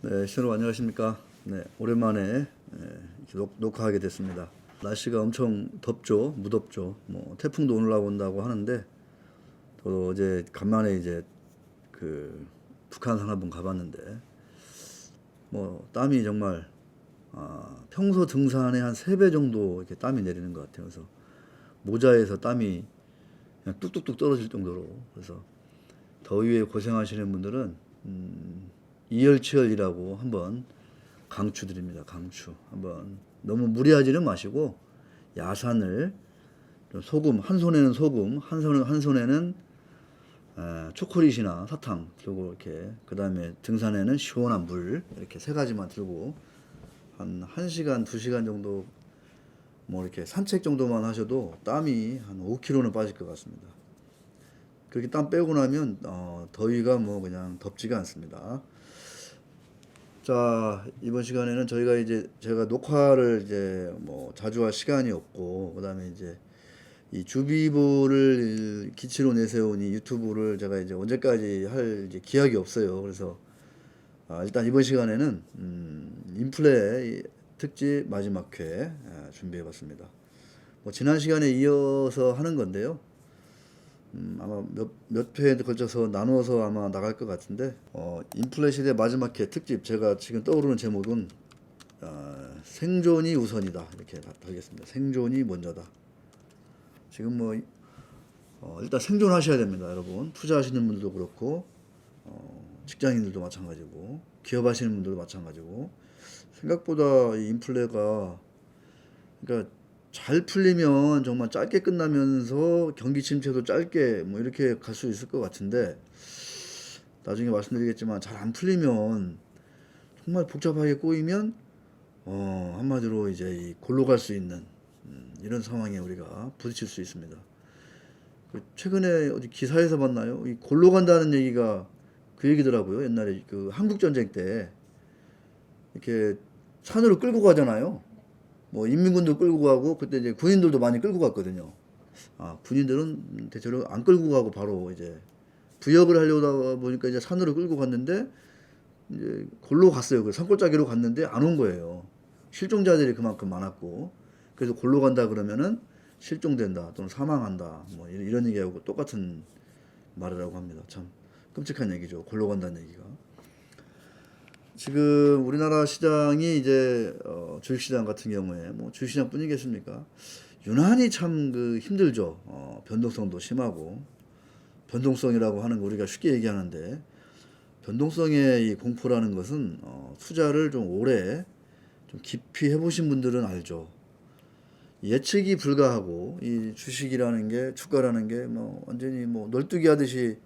네, 시청자 안녕하십니까. 네, 오랜만에 이렇게 녹화하게 됐습니다. 날씨가 엄청 덥죠, 무덥죠. 뭐 태풍도 오늘 나온다고 하는데, 저도 어제 간만에 이제 그 북한산 한번 가봤는데, 뭐 땀이 정말 평소 등산의 한 3배 정도 이렇게 땀이 내리는 것 같아요. 그래서 모자에서 땀이 그냥 뚝뚝뚝 떨어질 정도로. 그래서 더위에 고생하시는 분들은 이열치열이라고 한번 강추드립니다. 강추. 한번 너무 무리하지는 마시고 야산을 좀 소금, 한 손에는 소금, 한 손에는 초콜릿이나 사탕 들고 이렇게, 그 다음에 등산에는 시원한 물, 이렇게 3가지만 들고 한 1시간, 2시간 정도 뭐 이렇게 산책 정도만 하셔도 땀이 한 5kg는 빠질 것 같습니다. 그렇게 땀 빼고 나면 더위가 뭐 그냥 덥지가 않습니다. 자, 이번 시간에는 제가 녹화를 이제 뭐 자주 할 시간이 없고, 그다음에 이제 이 주비부를 기치로 내세운 이 유튜브를 제가 이제 언제까지 할 이제 기약이 없어요. 그래서 일단 이번 시간에는 인플레 특집 마지막 회 준비해봤습니다. 뭐 지난 시간에 이어서 하는 건데요. 아마 몇 회에 걸쳐서 나누어서 아마 나갈 것 같은데, 인플레 시대 마지막 회 특집, 제가 지금 떠오르는 제목은 생존이 우선이다, 이렇게 달겠습니다. 생존이 먼저다. 지금 뭐 일단 생존하셔야 됩니다, 여러분. 투자하시는 분들도 그렇고, 직장인들도 마찬가지고, 기업하시는 분들도 마찬가지고. 생각보다 이 인플레가, 그러니까 잘 풀리면 정말 짧게 끝나면서 경기 침체도 짧게 뭐 이렇게 갈 수 있을 것 같은데, 나중에 말씀드리겠지만 잘 안 풀리면 정말 복잡하게 꼬이면 한마디로 이제 이 골로 갈 수 있는 이런 상황에 우리가 부딪힐 수 있습니다. 최근에 어디 기사에서 봤나요? 이 골로 간다는 얘기가 그 얘기더라고요. 옛날에 그 한국 전쟁 때 이렇게 산으로 끌고 가잖아요. 뭐 인민군도 끌고 가고, 그때 이제 군인들도 많이 끌고 갔거든요. 군인들은 대체로 안 끌고 가고 바로 이제 부역을 하려다 보니까 이제 산으로 끌고 갔는데, 이제 골로 갔어요. 그 산골짜기로 갔는데 안 온 거예요. 실종자들이 그만큼 많았고, 그래서 골로 간다 그러면은 실종된다 또는 사망한다, 뭐 이런 얘기하고 똑같은 말이라고 합니다. 참 끔찍한 얘기죠, 골로 간다는 얘기가. 지금 우리나라 시장이 이제 주식시장 같은 경우에 뭐 주식시장뿐이겠습니까? 유난히 참 그 힘들죠. 변동성도 심하고, 변동성이라고 하는 거 우리가 쉽게 얘기하는데, 변동성의 이 공포라는 것은 투자를 좀 오래 좀 깊이 해보신 분들은 알죠. 예측이 불가하고, 이 주식이라는 게, 주가라는 게 뭐 완전히 뭐 널뛰기 하듯이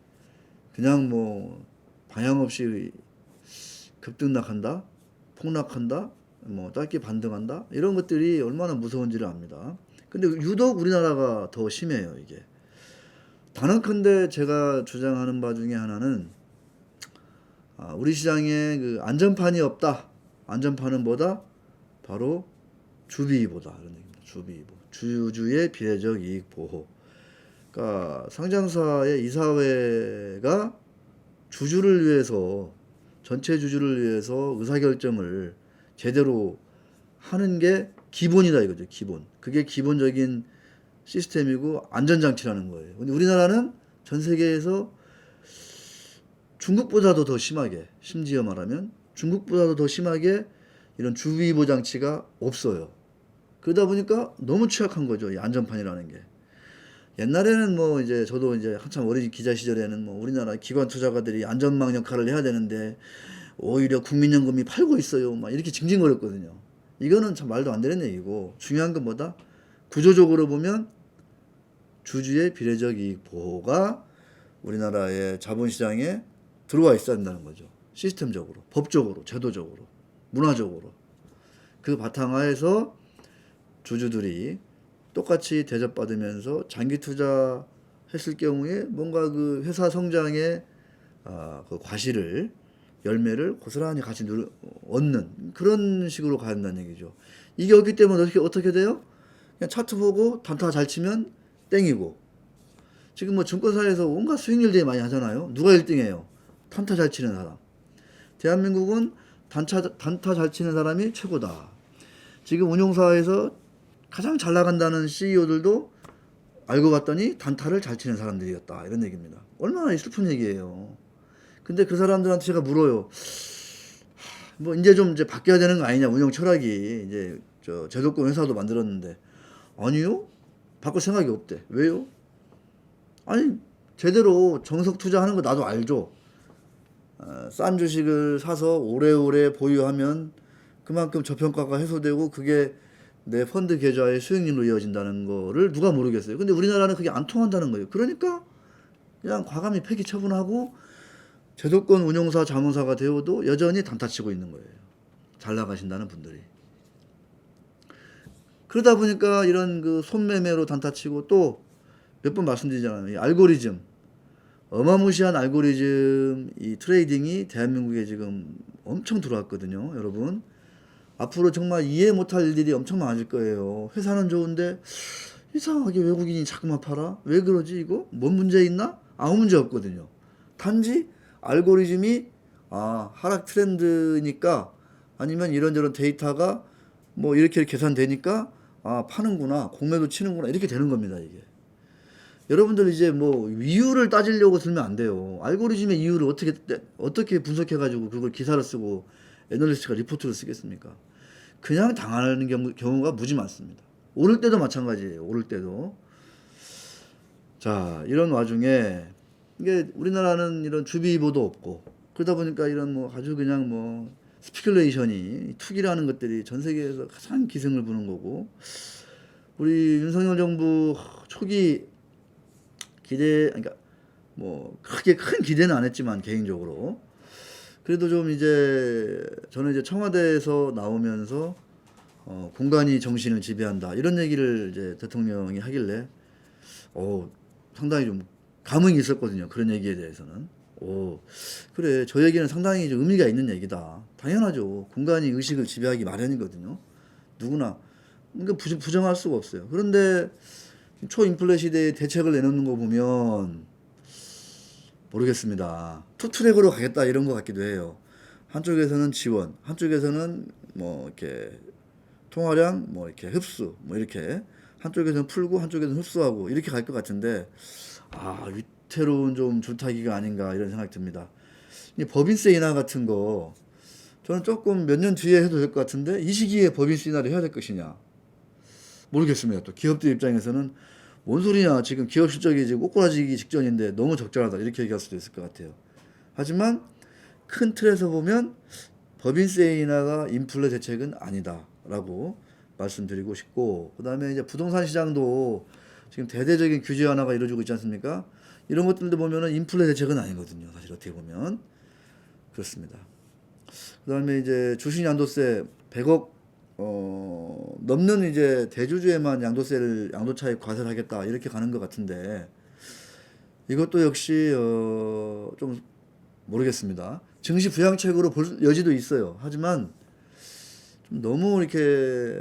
그냥 뭐 방향 없이 급등락한다, 폭락한다, 뭐 짧게 반등한다, 이런 것들이 얼마나 무서운지를 압니다. 근데 유독 우리나라가 더 심해요, 이게. 단언컨대 제가 주장하는 바 중에 하나는, 우리 시장에 그 안전판이 없다. 안전판은 뭐다? 바로 주비보다, 이런 얘기입니다. 주비보. 주주의 비례적 이익 보호. 그러니까 상장사의 이사회가 주주를 위해서, 전체 주주를 위해서 의사결정을 제대로 하는 게 기본이다 이거죠. 기본. 그게 기본적인 시스템이고 안전장치라는 거예요. 근데 우리나라는 전 세계에서 중국보다도 더 심하게, 심지어 말하면 중국보다도 더 심하게 이런 주의보 장치가 없어요. 그러다 보니까 너무 취약한 거죠, 이 안전판이라는 게. 옛날에는 뭐 이제 저도 이제 한참 어린 기자 시절에는 뭐 우리나라 기관 투자가들이 안전망 역할을 해야 되는데 오히려 국민연금이 팔고 있어요, 막 이렇게 징징거렸거든요. 이거는 참 말도 안 되는 얘기고, 중요한 건 뭐다? 구조적으로 보면 주주의 비례적 이익 보호가 우리나라의 자본시장에 들어와 있어야 된다는 거죠. 시스템적으로, 법적으로, 제도적으로, 문화적으로. 그 바탕하에서 주주들이 똑같이 대접받으면서 장기 투자했을 경우에 뭔가 그 회사 성장의 그 과실을, 열매를 고스란히 같이 얻는 그런 식으로 가야 한다는 얘기죠. 이게 없기 때문에 어떻게 돼요? 그냥 차트 보고 단타 잘 치면 땡이고, 지금 뭐 증권사에서 온갖 수익률 대회 많이 하잖아요. 누가 1등이에요? 단타 잘 치는 사람. 대한민국은 단타 잘 치는 사람이 최고다. 지금 운용사에서 가장 잘 나간다는 CEO들도 알고 봤더니 단타를 잘 치는 사람들이었다. 이런 얘기입니다. 얼마나 슬픈 얘기예요. 근데 그 사람들한테 제가 물어요. 뭐 이제 좀 이제 바뀌어야 되는 거 아니냐, 운영 철학이. 이제 저 제도권 회사도 만들었는데. 아니요? 바꿀 생각이 없대. 왜요? 아니, 제대로 정석 투자하는 거 나도 알죠. 싼 주식을 사서 오래오래 보유하면 그만큼 저평가가 해소되고 그게 내 펀드 계좌의 수익률로 이어진다는 거를 누가 모르겠어요. 근데 우리나라는 그게 안 통한다는 거예요. 그러니까 그냥 과감히 폐기 처분하고 제도권 운용사 자문사가 되어도 여전히 단타치고 있는 거예요. 잘 나가신다는 분들이. 그러다 보니까 이런 그 손매매로 단타치고 또 몇 번 말씀드리잖아요. 이 알고리즘. 어마무시한 알고리즘 이 트레이딩이 대한민국에 지금 엄청 들어왔거든요. 여러분. 앞으로 정말 이해 못할 일들이 엄청 많을 거예요. 회사는 좋은데 이상하게 외국인이 자꾸만 팔아? 왜 그러지 이거? 뭔 문제 있나? 아무 문제 없거든요. 단지 알고리즘이 하락 트렌드니까 아니면 이런저런 데이터가 뭐 이렇게 계산되니까 파는구나, 공매도 치는구나 이렇게 되는 겁니다. 이게. 여러분들 이제 뭐 이유를 따지려고 들면 안 돼요. 알고리즘의 이유를 어떻게 분석해가지고 그걸 기사를 쓰고 애널리스트가 리포트를 쓰겠습니까? 그냥 당하는 경우가 무지 많습니다. 오를 때도 마찬가지예요. 오를 때도. 자, 이런 와중에 이게 우리나라는 이런 주비보도 없고 그러다 보니까 이런 뭐 아주 그냥 뭐 스피큘레이션이 투기라는 것들이 전 세계에서 가장 기승을 부는 거고 우리 윤석열 정부 초기 그러니까 뭐 크게 큰 기대는 안 했지만 개인적으로 그래도 좀 이제 저는 이제 청와대에서 나오면서 공간이 정신을 지배한다 이런 얘기를 이제 대통령이 하길래 상당히 좀 감흥이 있었거든요. 그런 얘기에 대해서는. 그래 저 얘기는 상당히 좀 의미가 있는 얘기다. 당연하죠. 공간이 의식을 지배하기 마련이거든요. 누구나. 그러니까 부정할 수가 없어요. 그런데 초인플레 시대에 대책을 내놓는 거 보면 모르겠습니다. 투트랙으로 가겠다 이런 것 같기도 해요. 한쪽에서는 지원, 한쪽에서는 뭐 이렇게 통화량, 뭐 이렇게 흡수, 뭐 이렇게 한쪽에서는 풀고 한쪽에서는 흡수하고 이렇게 갈 것 같은데 위태로운 좀 줄타기가 아닌가 이런 생각이 듭니다. 이 법인세 인하 같은 거 저는 조금 몇 년 뒤에 해도 될 것 같은데 이 시기에 법인세 인하를 해야 될 것이냐 모르겠습니다. 또 기업들 입장에서는 뭔 소리냐 지금 기업 실적이 지금 꼬꾸라지기 직전인데 너무 적절하다 이렇게 얘기할 수도 있을 것 같아요. 하지만 큰 틀에서 보면 법인세 인하가 인플레 대책은 아니다라고 말씀드리고 싶고 그 다음에 이제 부동산 시장도 지금 대대적인 규제 완화가 이루어지고 있지 않습니까? 이런 것들도 보면은 인플레 대책은 아니거든요. 사실 어떻게 보면 그렇습니다. 그 다음에 이제 주식 양도세 100억 넘는 이제 대주주에만 양도차익 과세를 하겠다 이렇게 가는 것 같은데 이것도 역시 좀 모르겠습니다. 증시 부양책으로 볼 여지도 있어요. 하지만 좀 너무 이렇게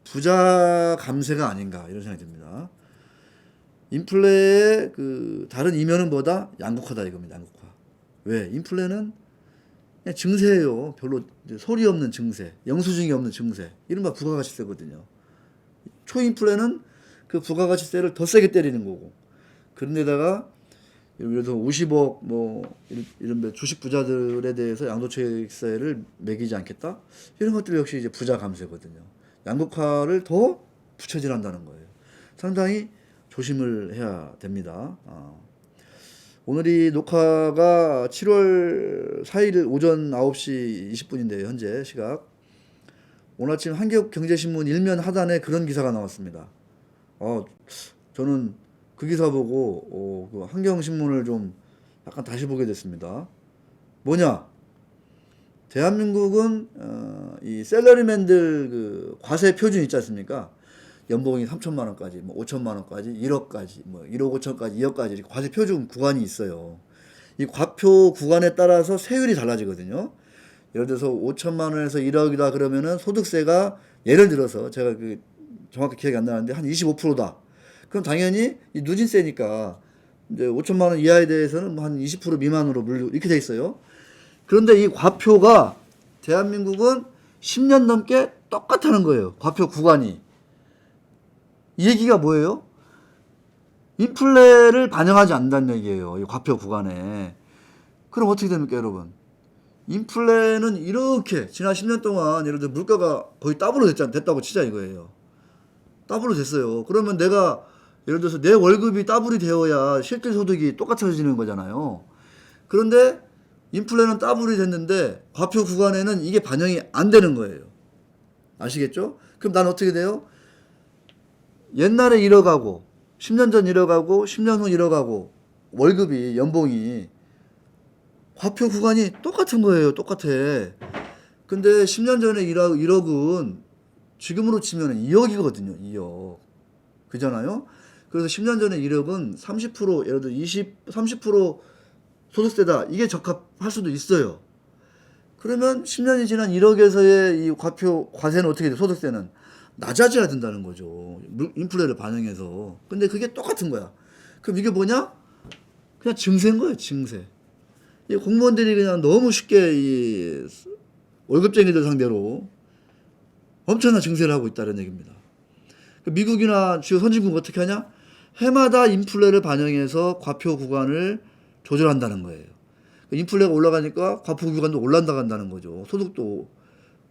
부자 감세가 아닌가 이런 생각이 듭니다. 인플레의 그 다른 이면은 뭐다? 양극화다 이겁니다. 양극화. 왜? 인플레는 그냥 증세예요. 별로 소리 없는 증세, 영수증이 없는 증세. 이른바 부가가치세거든요. 초인플레는 그 부가가치세를 더 세게 때리는 거고. 그런데다가 예를 들어서 50억 이런 주식 부자들에 대해서 양도소득세를 매기지 않겠다. 이런 것들 역시 이제 부자 감세거든요. 양극화를 더 부처질한다는 거예요. 상당히 조심을 해야 됩니다. 오늘이 녹화가 7월 4일 오전 9시 20분인데요. 현재 시각. 오늘 아침 한국경제신문 일면 하단에 그런 기사가 나왔습니다. 저는 그 기사 보고 그 한경신문을 좀 약간 다시 보게 됐습니다. 뭐냐? 대한민국은 이 셀러리맨들 그 과세 표준 있지 않습니까? 연봉이 3천만 원까지, 뭐 5천만 원까지, 1억까지, 뭐 1억 5천까지, 2억까지 이렇게 과세 표준 구간이 있어요. 이 과표 구간에 따라서 세율이 달라지거든요. 예를 들어서 5천만 원에서 1억이다 그러면은 소득세가 예를 들어서 제가 그 정확히 기억이 안 나는데 한 25%다. 그럼 당연히 이 누진세니까 이제 5천만 원 이하에 대해서는 뭐 한 20% 미만으로 물류 이렇게 돼 있어요. 그런데 이 과표가 대한민국은 10년 넘게 똑같다는 거예요. 과표 구간이. 이 얘기가 뭐예요? 인플레를 반영하지 않는다는 얘기예요. 이 과표 구간에. 그럼 어떻게 됩니까, 여러분? 인플레는 이렇게 지난 10년 동안 예를 들어 물가가 거의 더블로 됐다고 치자 이거예요. 더블로 됐어요. 그러면 내가 예를 들어서 내 월급이 더블이 되어야 실질 소득이 똑같아지는 거잖아요. 그런데 인플레는 더블이 됐는데 과표 구간에는 이게 반영이 안 되는 거예요. 아시겠죠? 그럼 난 어떻게 돼요? 옛날에 1억하고 10년 전 1억하고 10년 후 1억하고 월급이 연봉이 과표 구간이 똑같은 거예요. 똑같아. 근데 10년 전에 1억은 지금으로 치면 2억이거든요. 2억. 그잖아요? 그래서 10년 전에 1억은 30% 예를 들어 30% 소득세다. 이게 적합할 수도 있어요. 그러면 10년이 지난 1억에서의 이 과세는 어떻게 돼? 소득세는 낮아져야 된다는 거죠. 인플레를 반영해서. 근데 그게 똑같은 거야. 그럼 이게 뭐냐? 그냥 증세인 거예요. 증세. 이 공무원들이 그냥 너무 쉽게 이 월급쟁이들 상대로 엄청난 증세를 하고 있다는 얘기입니다. 미국이나 주요 선진국 어떻게 하냐? 해마다 인플레를 반영해서 과표 구간을 조절한다는 거예요. 인플레가 올라가니까 과표 구간도 올라간다는 거죠. 소득도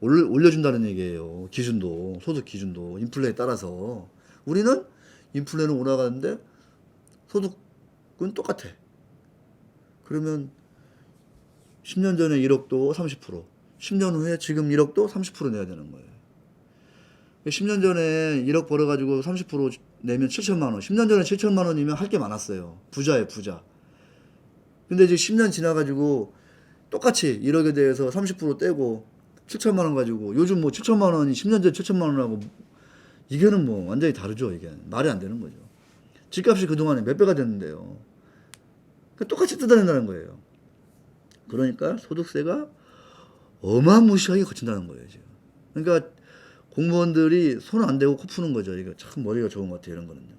올려준다는 얘기예요. 기준도, 소득 기준도 인플레에 따라서. 우리는 인플레는 올라가는데 소득은 똑같아. 그러면 10년 전에 1억도 30%, 10년 후에 지금 1억도 30% 내야 되는 거예요. 10년 전에 1억 벌어가지고 30% 내면 7천만 원. 10년 전에 7천만 원이면 할 게 많았어요. 부자예요, 부자. 근데 이제 10년 지나가지고 똑같이 1억에 대해서 30% 떼고 7천만 원 가지고 요즘 뭐 7천만 원이 10년 전에 7천만 원하고 이게는 뭐 완전히 다르죠. 이게 말이 안 되는 거죠. 집값이 그동안에 몇 배가 됐는데요. 똑같이 뜯어낸다는 거예요. 그러니까 소득세가 어마무시하게 거친다는 거예요, 지금. 그러니까 공무원들이 손 안 대고 코 푸는 거죠. 이거 참 머리가 좋은 것 같아요, 이런 거는요.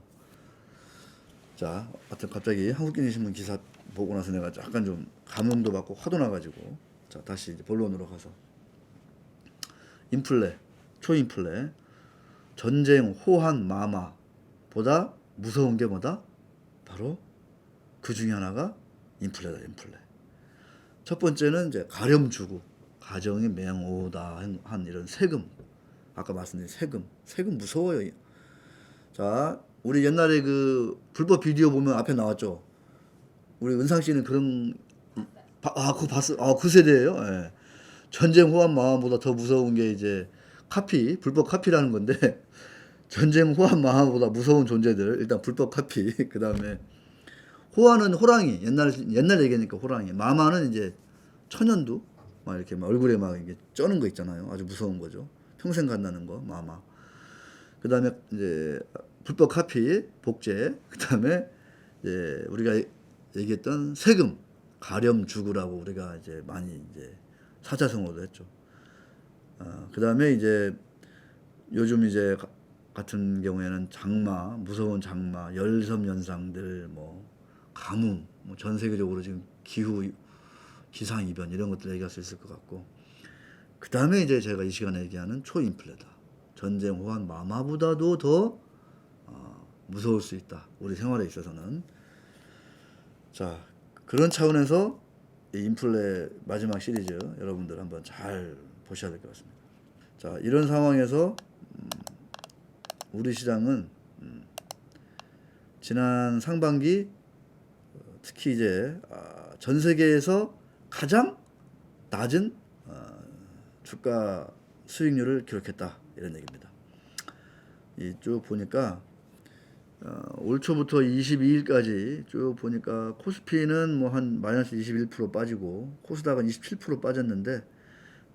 자, 하여튼 갑자기 한국경제신문 기사 보고 나서 내가 약간 좀 감흥도 받고 화도 나가지고, 자, 다시 이제 본론으로 가서. 인플레, 초인플레, 전쟁, 호환, 마마보다 무서운 게 뭐다? 바로 그 중에 하나가 인플레다, 인플레. 첫 번째는 이제 가렴 주고 가정이 맹오다 한 이런 세금. 아까 말씀드린 세금 무서워요. 자, 우리 옛날에 그 불법 비디오 보면 앞에 나왔죠. 우리 은상 씨는 그런 그거 봤어. 그 세대예요. 예. 전쟁 호환 마마보다 더 무서운 게 이제 불법 카피라는 건데 전쟁 호환 마마보다 무서운 존재들 일단 불법 카피. 그다음에 호환은 호랑이. 옛날 얘기니까 호랑이. 마마는 이제 천연두. 막 이렇게 막 얼굴에 막 이게 쩌는 거 있잖아요. 아주 무서운 거죠. 평생 간다는 거, 마마. 그다음에 이제 불법 카피, 복제. 그다음에 이제 우리가 얘기했던 세금, 가렴 주구라고 우리가 이제 많이 이제 사자성어도 했죠. 그다음에 이제 요즘 이제 같은 경우에는 장마, 무서운 장마, 열섬 현상들, 뭐 가뭄, 뭐 전 세계적으로 지금 기후 기상 이변 이런 것들 얘기할 수 있을 것 같고, 그 다음에 이제 제가 이 시간에 얘기하는 초인플레다. 전쟁 호환 마마보다도 더 무서울 수 있다. 우리 생활에 있어서는. 자, 그런 차원에서 이 인플레 마지막 시리즈 여러분들 한번 잘 보셔야 될 것 같습니다. 자, 이런 상황에서 우리 시장은 지난 상반기 특히 이제 전 세계에서 가장 낮은 주가 수익률을 기록했다 이런 얘기입니다. 쭉 보니까 올 초부터 22일까지 쭉 보니까 코스피는 뭐 한 마이너스 21% 빠지고 코스닥은 27% 빠졌는데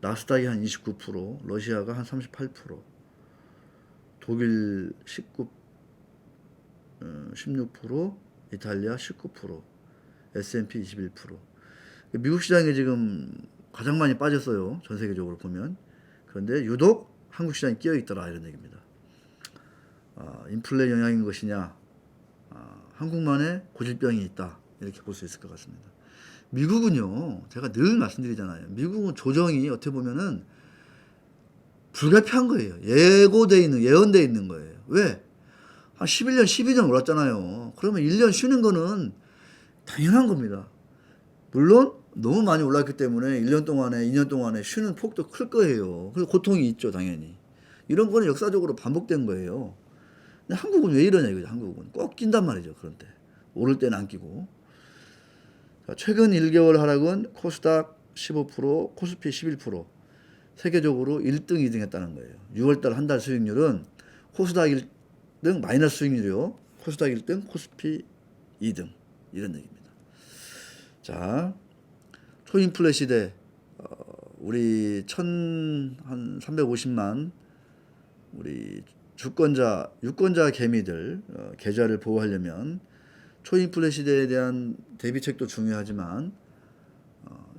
나스닥이 한 29%, 러시아가 한 38%, 독일 16%, 이탈리아 19%, S&P 21%. 미국 시장이 지금 가장 많이 빠졌어요. 전 세계적으로 보면. 그런데 유독 한국 시장이 끼어 있더라 이런 얘기입니다. 인플레 영향인 것이냐, 한국만의 고질병이 있다 이렇게 볼 수 있을 것 같습니다. 미국은요, 제가 늘 말씀드리잖아요. 미국은 조정이 어떻게 보면은 불가피한 거예요. 예언돼 있는 거예요. 왜? 한 11년, 12년 올랐잖아요. 그러면 1년 쉬는 거는 당연한 겁니다. 물론 너무 많이 올랐기 때문에 1년 동안에, 2년 동안에 쉬는 폭도 클 거예요. 그래서 고통이 있죠, 당연히. 이런 거는 역사적으로 반복된 거예요. 근데 한국은 왜 이러냐 이거죠. 한국은 꼭 낀단 말이죠. 그런 때 오를 때는 안 끼고. 자, 최근 1개월 하락은 코스닥 15%, 코스피 11%, 세계적으로 1등, 2등 했다는 거예요. 6월달 한 달 수익률은 코스닥 1등 마이너스 수익률이요. 코스닥 1등, 코스피 2등 이런 얘기입니다. 자, 초인플레 시대, 우리 한 350만 우리 유권자 개미들 계좌를 보호하려면 초인플레 시대에 대한 대비책도 중요하지만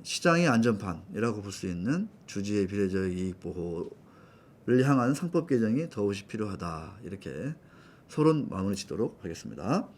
시장의 안전판이라고 볼 수 있는 주주의 비례적 이익 보호를 향한 상법 개정이 더욱이 필요하다. 이렇게 서론 마무리 짓도록 하겠습니다.